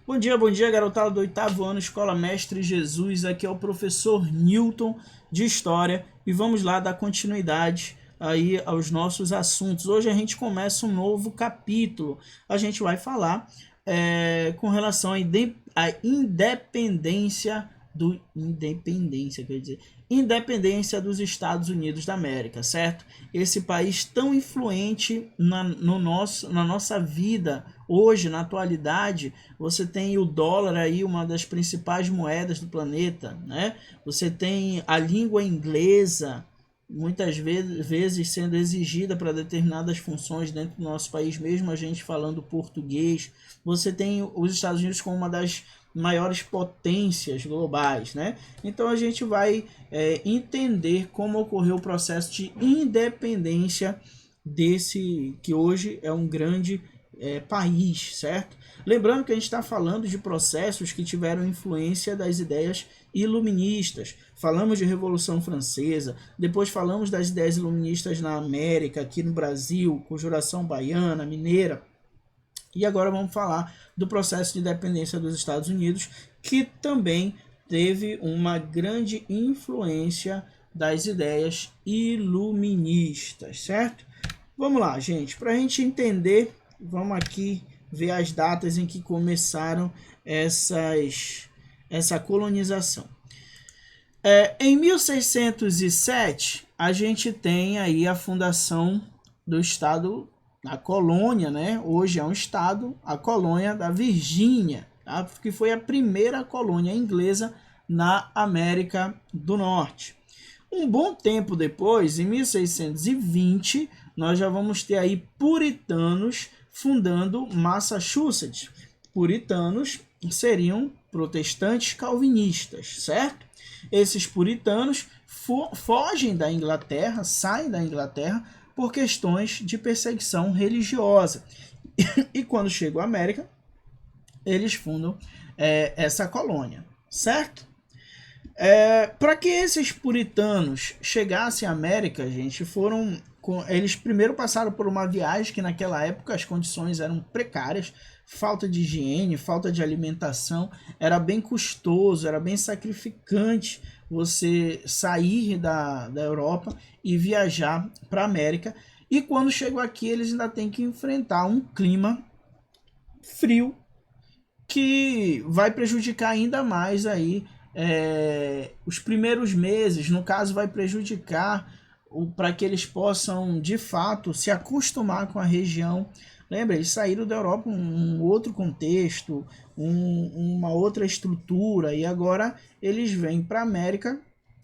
Bom dia, garotada do 8º ano, Escola Mestre Jesus. Aqui é o professor Newton de História e vamos lá dar continuidade aí aos nossos assuntos. Hoje a gente começa um novo capítulo. A gente vai falar com relação à independência dos Estados Unidos da América, certo? Esse país tão influente na nossa vida hoje, na atualidade. Você tem o dólar aí, uma das principais moedas do planeta, né? Você tem a língua inglesa, muitas vezes sendo exigida para determinadas funções dentro do nosso país, mesmo a gente falando português. Você tem os Estados Unidos como uma das maiores potências globais, né? Então a gente vai entender como ocorreu o processo de independência desse que hoje é um grande país, certo? Lembrando que a gente está falando de processos que tiveram influência das ideias iluministas. Falamos de Revolução Francesa, depois falamos das ideias iluministas na América, aqui no Brasil, Conjuração Baiana, Mineira. E agora vamos falar do processo de independência dos Estados Unidos, que também teve uma grande influência das ideias iluministas, certo? Vamos lá, gente, para a gente entender, vamos aqui ver as datas em que começaram essa colonização. Em 1607, a gente tem aí a fundação do estado, a colônia, né? Hoje é um estado, a colônia da Virgínia, tá? Que foi a primeira colônia inglesa na América do Norte. Um bom tempo depois, em 1620, nós já vamos ter aí puritanos fundando Massachusetts. Puritanos seriam protestantes calvinistas, certo? Esses puritanos fogem da Inglaterra, saem da Inglaterra por questões de perseguição religiosa. E quando chegam à América, eles fundam essa colônia, certo? Para que esses puritanos chegassem à América, gente, eles primeiro passaram por uma viagem que naquela época as condições eram precárias, falta de higiene, falta de alimentação, era bem custoso, era bem sacrificante você sair da Europa e viajar para a América. E quando chegou aqui, eles ainda têm que enfrentar um clima frio que vai prejudicar ainda mais aí os primeiros meses. No caso, vai prejudicar para que eles possam de fato se acostumar com a região. Lembra, eles saíram da Europa um outro contexto, uma outra estrutura, e agora eles vêm para a América,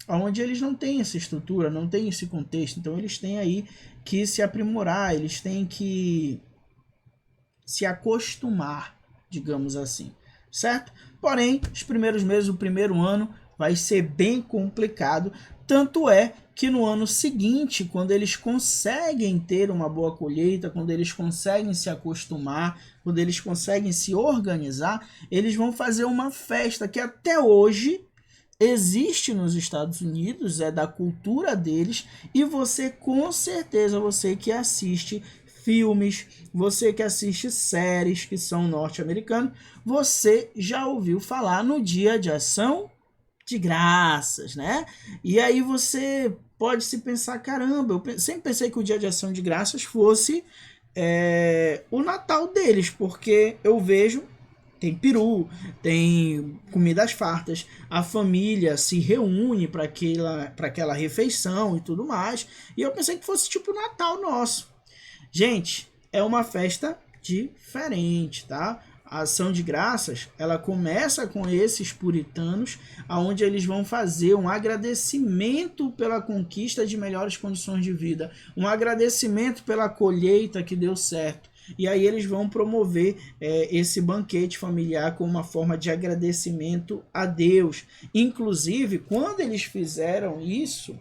onde eles não têm essa estrutura, não têm esse contexto. Então eles têm aí que se aprimorar, eles têm que se acostumar, digamos assim, certo? Porém, os primeiros meses, o primeiro ano, vai ser bem complicado. Tanto é que no ano seguinte, quando eles conseguem ter uma boa colheita, quando eles conseguem se acostumar, quando eles conseguem se organizar, eles vão fazer uma festa que até hoje existe nos Estados Unidos, é da cultura deles, e você com certeza, você que assiste filmes, você que assiste séries que são norte-americanas, você já ouviu falar no Dia de Ação de Graças, né? E aí você pode se pensar, caramba, eu sempre pensei que o Dia de Ação de Graças fosse o Natal deles, porque eu vejo, tem peru, tem comidas fartas, a família se reúne para aquela refeição e tudo mais, e eu pensei que fosse tipo o Natal nosso. Gente, é uma festa diferente, tá? A ação de graças, ela começa com esses puritanos, onde eles vão fazer um agradecimento pela conquista de melhores condições de vida, um agradecimento pela colheita que deu certo. E aí eles vão promover esse banquete familiar como uma forma de agradecimento a Deus. Inclusive, quando eles fizeram isso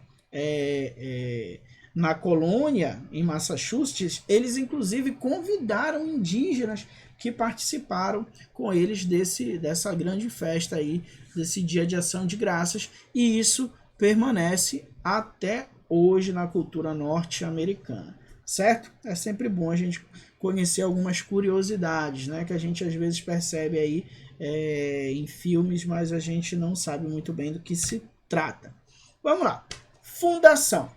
na colônia, em Massachusetts, eles inclusive convidaram indígenas que participaram com eles dessa grande festa aí, desse Dia de Ação de Graças, e isso permanece até hoje na cultura norte-americana. certo? É sempre bom a gente conhecer algumas curiosidades, né, que a gente às vezes percebe aí em filmes, mas a gente não sabe muito bem do que se trata. Vamos lá. Fundação.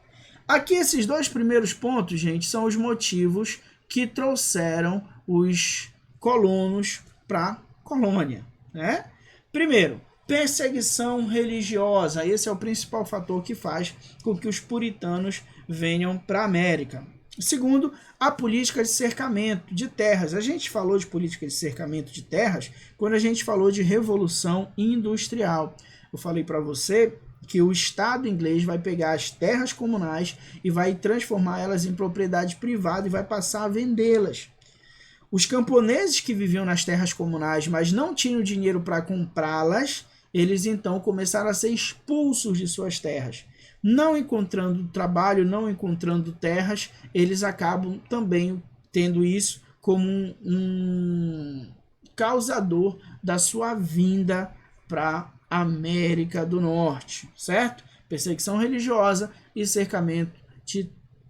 Aqui esses dois primeiros pontos, gente, são os motivos que trouxeram os colonos para a colônia, né? Primeiro, perseguição religiosa. Esse é o principal fator que faz com que os puritanos venham para a América. Segundo, a política de cercamento de terras. A gente falou de política de cercamento de terras quando a gente falou de revolução industrial. Eu falei para você que o Estado inglês vai pegar as terras comunais e vai transformar elas em propriedade privada e vai passar a vendê-las. Os camponeses que viviam nas terras comunais, mas não tinham dinheiro para comprá-las, eles então começaram a ser expulsos de suas terras. Não encontrando trabalho, não encontrando terras, eles acabam também tendo isso como um causador da sua vinda para a América do Norte, certo? Perseguição religiosa e cercamento de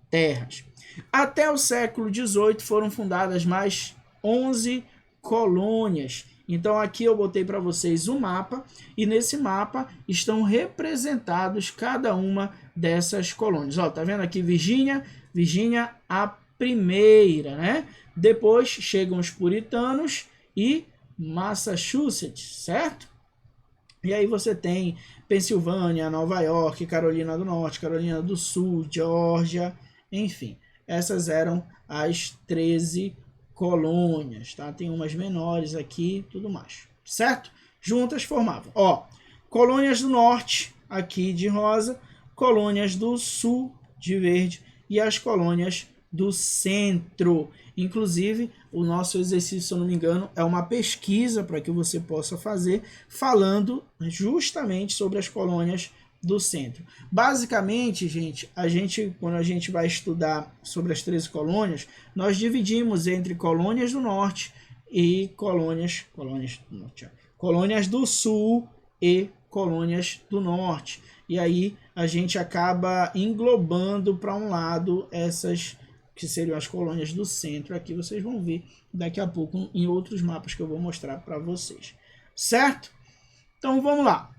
terras. Até o século XVIII foram fundadas mais 11 colônias. Então aqui eu botei para vocês um mapa e nesse mapa estão representados cada uma dessas colônias. Ó, tá vendo aqui Virgínia a primeira, né? Depois chegam os puritanos e Massachusetts, certo? E aí você tem Pensilvânia, Nova York, Carolina do Norte, Carolina do Sul, Geórgia, enfim. Essas eram as 13 colônias, tá? Tem umas menores aqui, tudo mais, certo? Juntas formavam, ó, colônias do norte, aqui de rosa, colônias do sul, de verde, e as colônias do centro. Inclusive, o nosso exercício, se eu não me engano, é uma pesquisa para que você possa fazer, falando justamente sobre as colônias do centro. Basicamente, gente, quando a gente vai estudar sobre as 13 colônias, nós dividimos entre colônias do norte e colônias do sul e colônias do norte. E aí a gente acaba englobando para um lado essas que seriam as colônias do centro. Aqui vocês vão ver daqui a pouco em outros mapas que eu vou mostrar para vocês. Certo? Então vamos lá.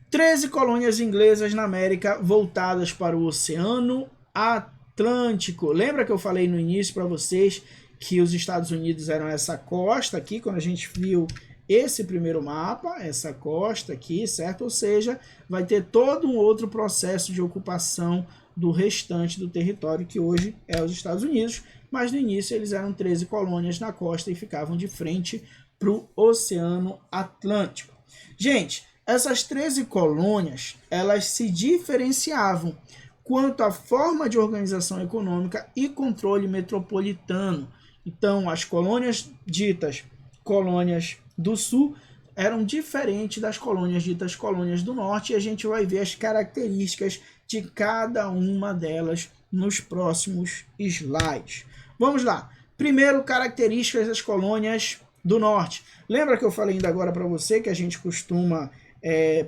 13 colônias inglesas na América voltadas para o Oceano Atlântico. Lembra que eu falei no início para vocês que os Estados Unidos eram essa costa aqui, quando a gente viu esse primeiro mapa, essa costa aqui, certo? Ou seja, vai ter todo um outro processo de ocupação do restante do território que hoje é os Estados Unidos, mas no início eles eram 13 colônias na costa e ficavam de frente para o Oceano Atlântico. Gente, essas 13 colônias, elas se diferenciavam quanto à forma de organização econômica e controle metropolitano. Então, as colônias ditas colônias do sul eram diferentes das colônias ditas colônias do norte, e a gente vai ver as características de cada uma delas nos próximos slides. Vamos lá. Primeiro, características das colônias do norte. Lembra que eu falei ainda agora para você que a gente costuma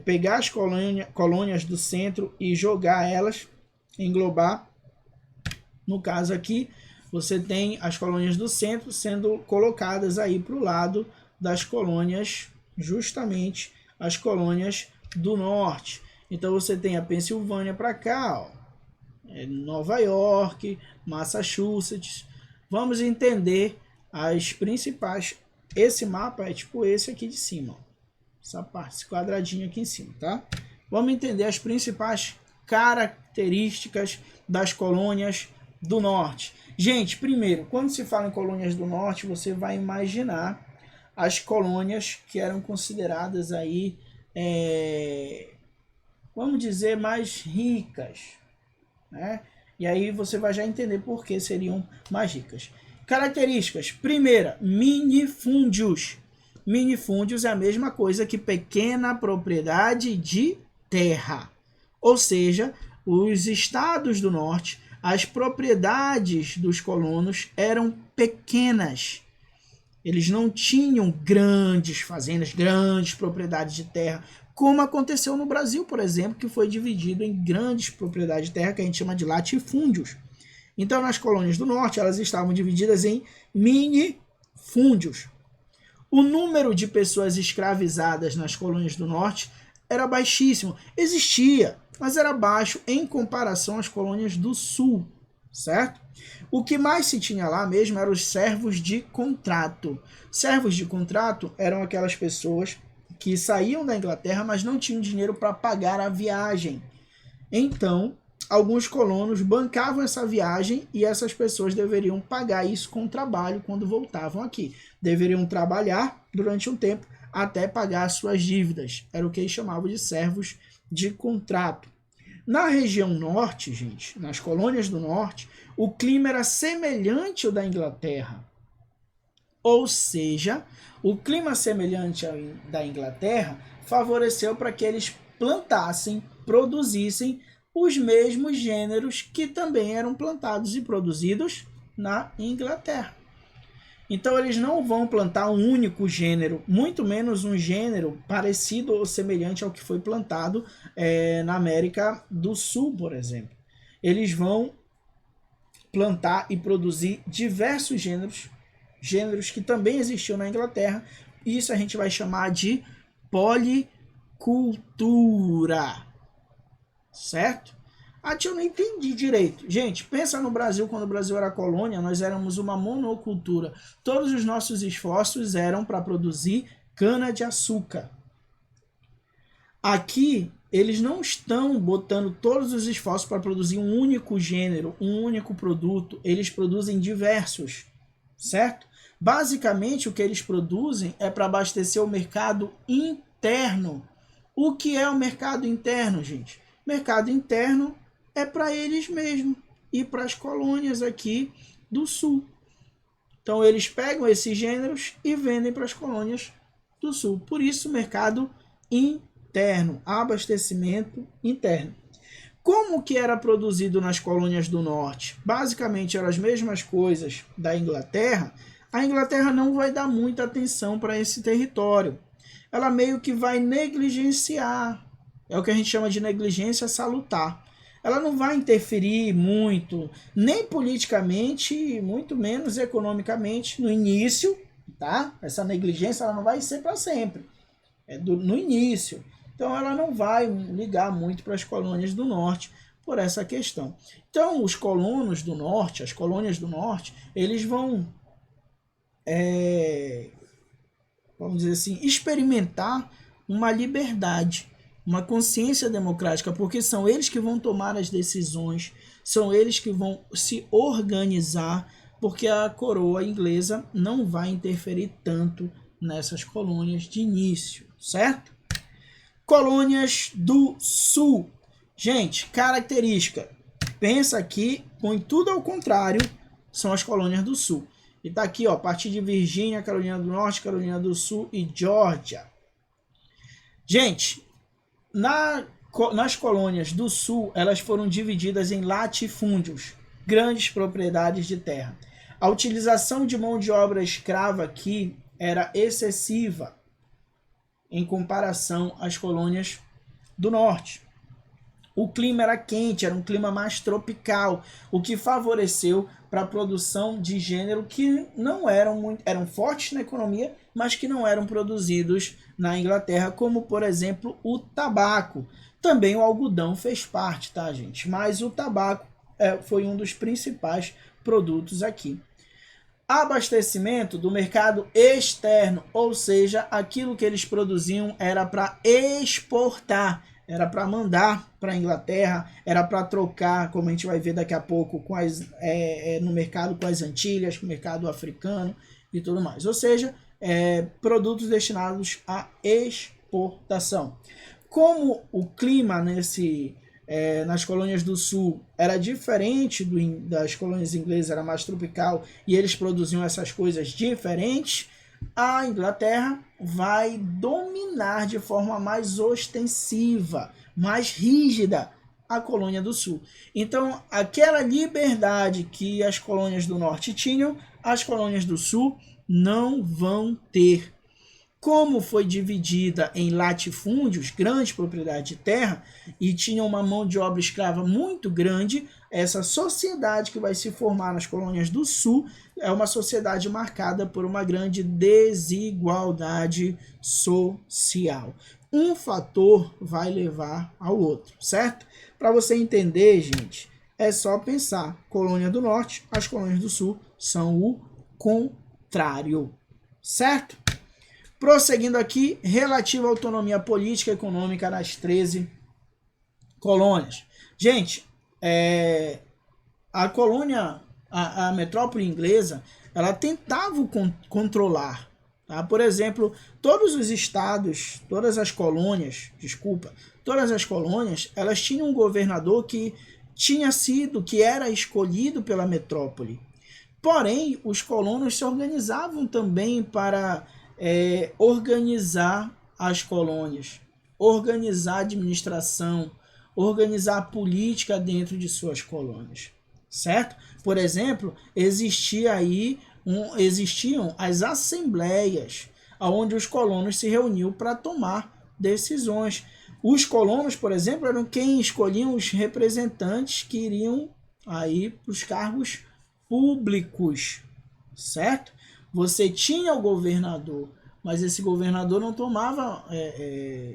pegar as colônias do centro e jogar elas, englobar. No caso aqui, você tem as colônias do centro sendo colocadas aí para o lado das colônias, justamente as colônias do norte. Então você tem a Pensilvânia para cá, ó, Nova York, Massachusetts. Vamos entender as principais. Esse mapa é tipo esse aqui de cima, ó. Essa parte, esse quadradinho aqui em cima, tá? Vamos entender as principais características das colônias do norte. Gente, primeiro, quando se fala em colônias do norte, você vai imaginar as colônias que eram consideradas aí, vamos dizer, mais ricas, né? E aí você vai já entender por que seriam mais ricas. Características. Primeira, minifúndios. Minifúndios é a mesma coisa que pequena propriedade de terra. Ou seja, os estados do norte, as propriedades dos colonos eram pequenas. Eles não tinham grandes fazendas, grandes propriedades de terra, como aconteceu no Brasil, por exemplo, que foi dividido em grandes propriedades de terra, que a gente chama de latifúndios. Então, nas colônias do norte, elas estavam divididas em minifúndios. O número de pessoas escravizadas nas colônias do norte era baixíssimo. Existia, mas era baixo em comparação às colônias do sul, certo? O que mais se tinha lá mesmo eram os servos de contrato. Servos de contrato eram aquelas pessoas que saíam da Inglaterra, mas não tinham dinheiro para pagar a viagem. Então, alguns colonos bancavam essa viagem e essas pessoas deveriam pagar isso com trabalho quando voltavam aqui. Deveriam trabalhar durante um tempo até pagar as suas dívidas. Era o que eles chamavam de servos de contrato. Na região norte, gente, nas colônias do norte, o clima era semelhante ao da Inglaterra. Ou seja, o clima semelhante ao da Inglaterra favoreceu para que eles plantassem, produzissem os mesmos gêneros que também eram plantados e produzidos na Inglaterra. Então eles não vão plantar um único gênero, muito menos um gênero parecido ou semelhante ao que foi plantado na América do Sul, por exemplo. Eles vão plantar e produzir diversos gêneros que também existiam na Inglaterra. Isso a gente vai chamar de policultura, certo? Eu não entendi direito. Gente, pensa no Brasil, quando o Brasil era colônia, nós éramos uma monocultura. Todos os nossos esforços eram para produzir cana-de-açúcar. Aqui, eles não estão botando todos os esforços para produzir um único gênero, um único produto. Eles produzem diversos, certo? Basicamente, o que eles produzem é para abastecer o mercado interno. O que é o mercado interno, gente? Mercado interno é para eles mesmos e para as colônias aqui do sul. Então, eles pegam esses gêneros e vendem para as colônias do sul. Por isso, mercado interno, abastecimento interno. Como que era produzido nas colônias do norte? Basicamente, eram as mesmas coisas da Inglaterra. A Inglaterra não vai dar muita atenção para esse território. Ela meio que vai negligenciar. É o que a gente chama de negligência salutar. Ela não vai interferir muito, nem politicamente, muito menos economicamente no início, tá? Essa negligência ela não vai ser para sempre. No início. Então ela não vai ligar muito para as colônias do norte por essa questão. Então os colonos do norte, as colônias do norte, eles vão, vamos dizer assim, experimentar uma liberdade, uma consciência democrática, porque são eles que vão tomar as decisões, são eles que vão se organizar, porque a coroa inglesa não vai interferir tanto nessas colônias de início, certo? Colônias do sul. Gente, característica. Pensa aqui, põe tudo ao contrário, são as colônias do sul. E tá aqui, ó, a partir de Virgínia, Carolina do Norte, Carolina do Sul e Geórgia. Gente, nas colônias do sul, elas foram divididas em latifúndios, grandes propriedades de terra. A utilização de mão de obra escrava aqui era excessiva em comparação às colônias do norte. O clima era quente, era um clima mais tropical, o que favoreceu para a produção de gênero que não eram fortes na economia, mas que não eram produzidos na Inglaterra, como, por exemplo, o tabaco. Também o algodão fez parte, tá, gente? Mas o tabaco foi um dos principais produtos aqui. Abastecimento do mercado externo, ou seja, aquilo que eles produziam era para exportar, era para mandar para a Inglaterra, era para trocar, como a gente vai ver daqui a pouco, no mercado com as Antilhas, com o mercado africano e tudo mais. Ou seja, produtos destinados à exportação. Como o clima nas colônias do sul era diferente das colônias inglesas, era mais tropical e eles produziam essas coisas diferentes, a Inglaterra vai dominar de forma mais ostensiva, mais rígida a colônia do sul. Então, aquela liberdade que as colônias do norte tinham, as colônias do sul não vão ter. Como foi dividida em latifúndios, grandes propriedades de terra, e tinha uma mão de obra escrava muito grande, essa sociedade que vai se formar nas colônias do sul é uma sociedade marcada por uma grande desigualdade social. Um fator vai levar ao outro, certo? Para você entender, gente, é só pensar. Colônia do norte, as colônias do sul são o contrário, certo? Prosseguindo aqui, relativa à autonomia política e econômica das 13 colônias. Gente, a colônia, a metrópole inglesa, ela tentava controlar. Tá? Por exemplo, todos os estados, todas as colônias, elas tinham um governador que era escolhido pela metrópole. Porém, os colonos se organizavam também para organizar as colônias, organizar a administração, organizar a política dentro de suas colônias, certo? Por exemplo, existiam as assembleias, onde os colonos se reuniam para tomar decisões. Os colonos, por exemplo, eram quem escolhiam os representantes que iriam aí para os cargos públicos, certo? Você tinha o governador, mas esse governador não tomava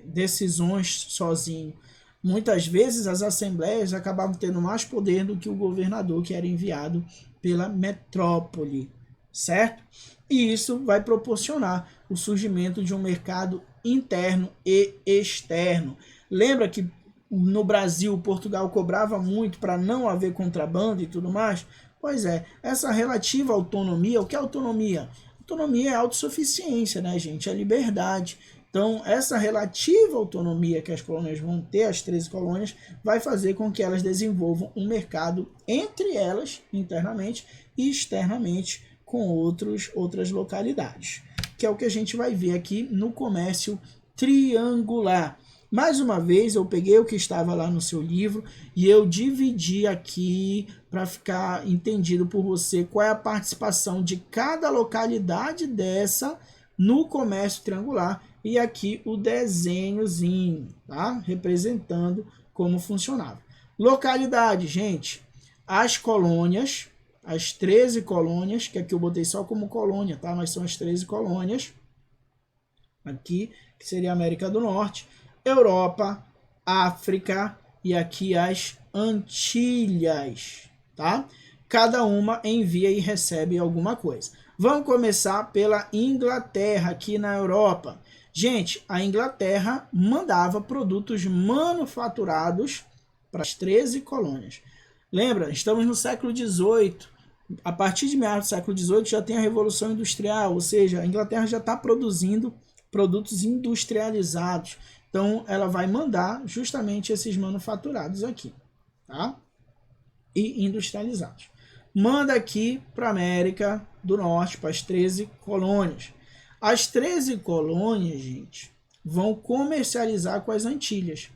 decisões sozinho. Muitas vezes as assembleias acabavam tendo mais poder do que o governador que era enviado pela metrópole, certo? E isso vai proporcionar o surgimento de um mercado interno e externo. Lembra que no Brasil, Portugal cobrava muito para não haver contrabando e tudo mais? Pois é, essa relativa autonomia, o que é autonomia? Autonomia é autossuficiência, né, gente? É liberdade. Então, essa relativa autonomia que as colônias vão ter, as 13 colônias, vai fazer com que elas desenvolvam um mercado entre elas, internamente, e externamente, com outras localidades. Que é o que a gente vai ver aqui no comércio triangular. Mais uma vez, eu peguei o que estava lá no seu livro e eu dividi aqui para ficar entendido por você qual é a participação de cada localidade dessa no comércio triangular. E aqui o desenhozinho, tá? Representando como funcionava. Localidade, gente. As colônias, as 13 colônias, que aqui eu botei só como colônia, tá? Mas são as 13 colônias. Aqui, que seria a América do Norte. Europa, África e aqui as Antilhas, tá? Cada uma envia e recebe alguma coisa. Vamos começar pela Inglaterra, aqui na Europa. Gente, a Inglaterra mandava produtos manufaturados para as 13 colônias. Lembra, estamos no século XVIII. A partir de meados do século XVIII já tem a Revolução Industrial, ou seja, a Inglaterra já está produzindo produtos industrializados. Então, ela vai mandar justamente esses manufaturados aqui, tá? E industrializados. Manda aqui para a América do Norte, para as 13 colônias. As 13 colônias, gente, vão comercializar com as Antilhas.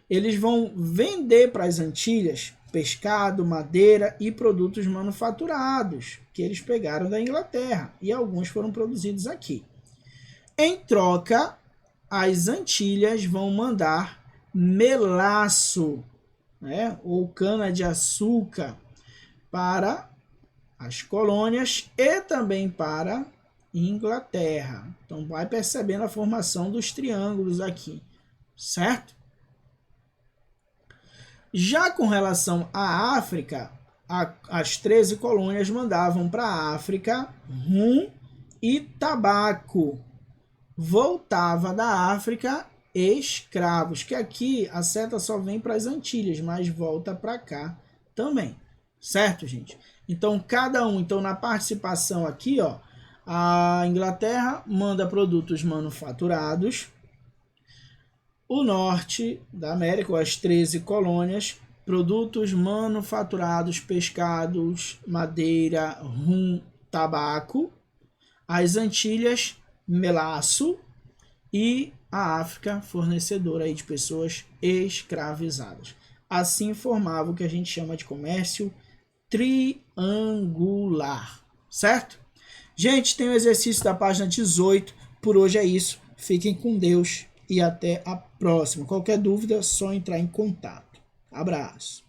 Eles vão vender para as Antilhas pescado, madeira e produtos manufaturados que eles pegaram da Inglaterra. E alguns foram produzidos aqui. Em troca, as Antilhas vão mandar melaço, né, ou cana-de-açúcar para as colônias e também para Inglaterra. Então, vai percebendo a formação dos triângulos aqui, certo? Já com relação à África, as 13 colônias mandavam para a África rum e tabaco. Voltava da África escravos, que aqui a seta só vem para as Antilhas, mas volta para cá também, certo, gente? Então, cada um, então na participação aqui, ó, a Inglaterra manda produtos manufaturados, o norte da América, as 13 colônias, produtos manufaturados, pescados, madeira, rum, tabaco, as Antilhas, melaço, e a África, fornecedora aí de pessoas escravizadas. Assim formava o que a gente chama de comércio triangular, certo? Gente, tem o exercício da página 18, por hoje é isso. Fiquem com Deus e até a próxima. Qualquer dúvida, é só entrar em contato. Abraço.